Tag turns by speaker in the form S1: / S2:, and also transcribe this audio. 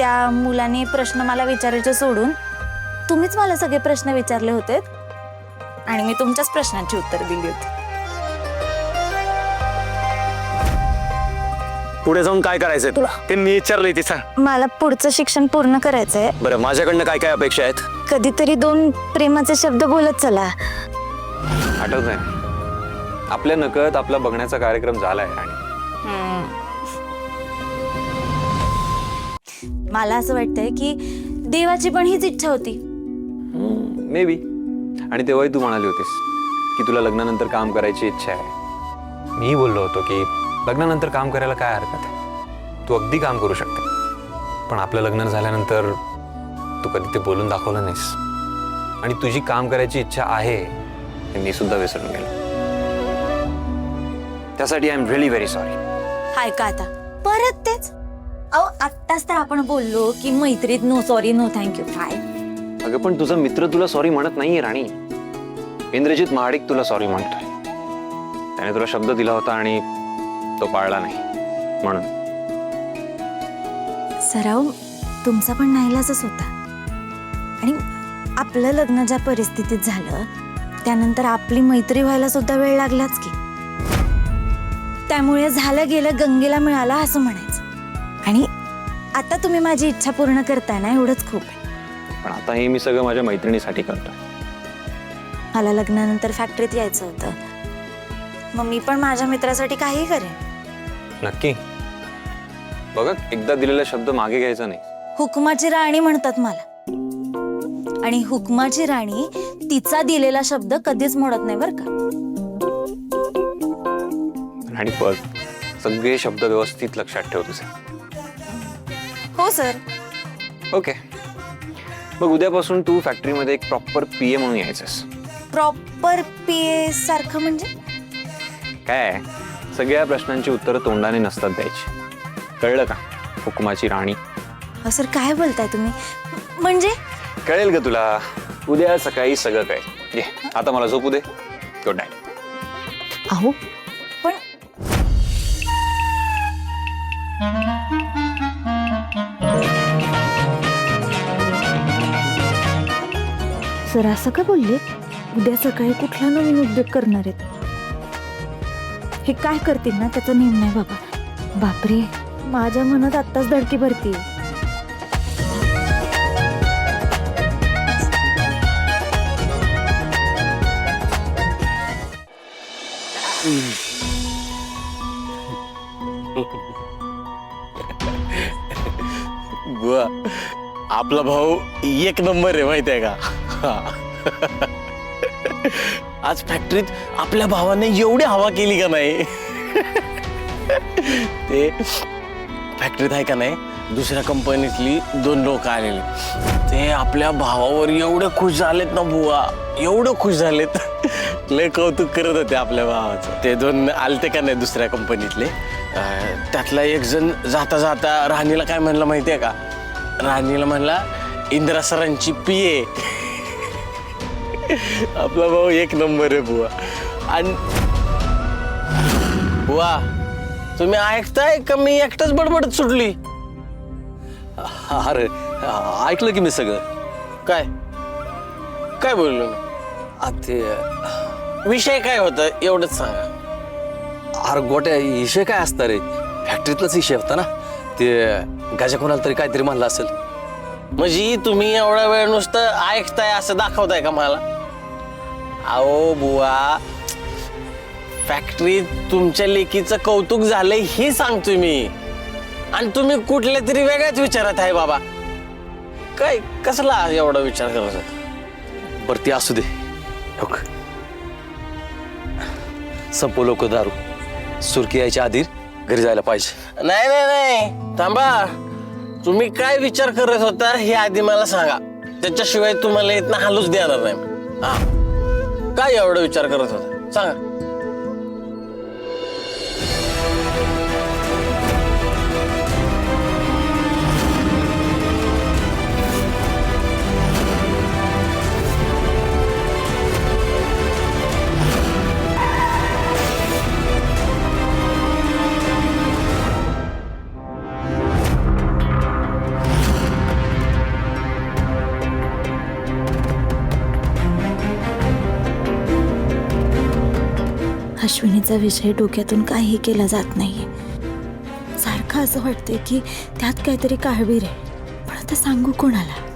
S1: त्या मुलाने प्रश्न मला विचारायचे सोडून तुम्हीच मला सगळे प्रश्न विचारले होते आणि मी तुमच्याच प्रश्नांची उत्तर दिली होती.
S2: पुढे जाऊन काय करायचंय तुला ते मी विचारलंय ते सांग.
S1: मला पुढचं शिक्षण पूर्ण करायचंय.
S2: बरं माझ्याकडनं काय काय अपेक्षा आहेत?
S1: कधीतरी 2 प्रेमाचे शब्द बोलत चला.
S3: आठवत नाही आपल्या नकळत आपला बघण्याचा कार्यक्रम झालाय आणि
S1: मला असं वाटतंय की देवाची पण हीच इच्छा होती.
S3: May be. आणि तेव्हाही तू म्हणाली होतीस की तुला लग्नानंतर काम करायची इच्छा आहे. मीही बोललो होतो की लग्नानंतर काम करायला काय हरकत आहे, तू अगदी काम करू शकते. पण आपलं लग्न झाल्यानंतर तू कधी ते बोलून दाखवलं नाहीस आणि तुझी काम करायची इच्छा आहे हे मी सुद्धा विसरून गेलो. त्यासाठी I am really very sorry.
S1: हाय का आता परत तेच? अहो आत्ताच तर आपण बोललो की मैत्रीत नो सॉरी नो थँक्यू. काय
S3: अगं पण तुझा मित्र तुला सॉरी म्हणत नाहीये राणी. इंद्रजित महाडिक तुला सॉरी म्हणतोय. त्याने तुला शब्द दिला होता आणि तो पाळला नाही म्हणून.
S1: सराव तुमचा पण नाईलाजच होता आणि आपलं लग्न ज्या परिस्थितीत झालं त्यानंतर आपली मैत्री व्हायला सुद्धा वेळ लागलाच की. त्यामुळे झालं गेलं गंगेला मिळाला असं म्हणायचं. आणि आता तुम्ही माझी इच्छा पूर्ण करताय ना एवढंच खूप आहे.
S3: पण आता हे मी सगळं माझ्या मैत्रिणीसाठी करतोय.
S1: मला लग्नानंतर फॅक्टरीत यायचं होतं, मग मी पण माझ्या मित्रासाठी काही करेन.
S3: नक्की. बघा एकदा दिलेला शब्द मागे घ्यायचा नाही.
S1: हुकमाची राणी म्हणतात मला आणि हुकमाची राणी तिचा दिलेला शब्द कधीच मोडत नाही बरं का.
S3: आणि बघ सगळे शब्द व्यवस्थित लक्षात ठेव तुझे.
S1: हो सर.
S3: ओके. मग उद्यापासून तू फॅक्टरीमध्ये एक प्रॉपर पीए म्हणून यायचंस.
S1: प्रॉपर पीए सारखं म्हणजे?
S3: काय सगळ्या प्रश्नांची उत्तरं तोंडाने नसतात द्यायची. कळलं का? हुकुमाची राणी.
S1: सर काय बोलताय तुम्ही? म्हणजे
S3: कळेल ग तुला उद्या सकाळी सगळं कळेल. ये आता मला झोपू दे. Good night.
S1: अहो पण सर असं का बोलले? उद्या सकाळी कुठला नवीन उद्योग करणार आहेत? हे काय करतील ना त्याचा नेम नाही बाबा. बापरे माझ्या मनात आत्ताच धडकी भरती.
S4: बुवा आपला भाऊ एक नंबर आहे माहिती आहे का. आज फॅक्टरीत आपल्या भावाने एवढी हवा केली का नाही. ते फॅक्टरीत आहे का नाही दुसऱ्या कंपनीतली 2 लोक आलेले ते आपल्या भावावर एवढे खुश झालेत ना बुवा, एवढं खुश झालेत. लय कौतुक करत होते आपल्या भावाचं. ते 2 आलते का नाही दुसऱ्या कंपनीतले. त्यातला एक जण जाता जाता राणीला काय म्हणला माहितीये का? राणीला म्हणला इंदिरा सरांची पीए. आपला भाऊ एक नंबर आहे बुवा. आणि बुवा तुम्ही ऐकताय का मी एकटाच बडबडत सुटली?
S5: अरे ऐकलं की मी सगळं.
S4: काय काय बोललो मी?
S5: ते
S4: विषय काय होता एवढंच सांगा.
S5: अरे गोट्या विषय काय असणार रे? फॅक्टरीतलाच विषय होता ना. ते गाजा कोणाला तरी काहीतरी म्हणलं असेल.
S4: म्हणजे तुम्ही एवढा वेळ नुसतं ऐकताय असं दाखवताय का मला? अहो बुवा फॅक्टरीत तुमच्या लेकीचं कौतुक झालंय हे सांगतोय मी आणि तुम्ही कुठल्या तरी वेगळ्याच विचारात आहे बाबा. काय कसला एवढा विचार करत होता?
S5: बरं ते असू दे. संपो लोक दारू. सुरकी यायच्या आधी घरी जायला पाहिजे.
S4: नाही नाही नाही थांबा. तुम्ही काय विचार करत होता हे आधी मला सांगा. त्याच्याशिवाय तुम्हाला इथनं हालूच देणार नाही. हा काय एवढा विचार करत होता सांगा.
S1: अश्विनीचा विषय डोक्यातून काही केला जात नाहीये. सारखं असं वाटतंय की त्यात काहीतरी काळबीर आहे, पण आता सांगू कोणाला?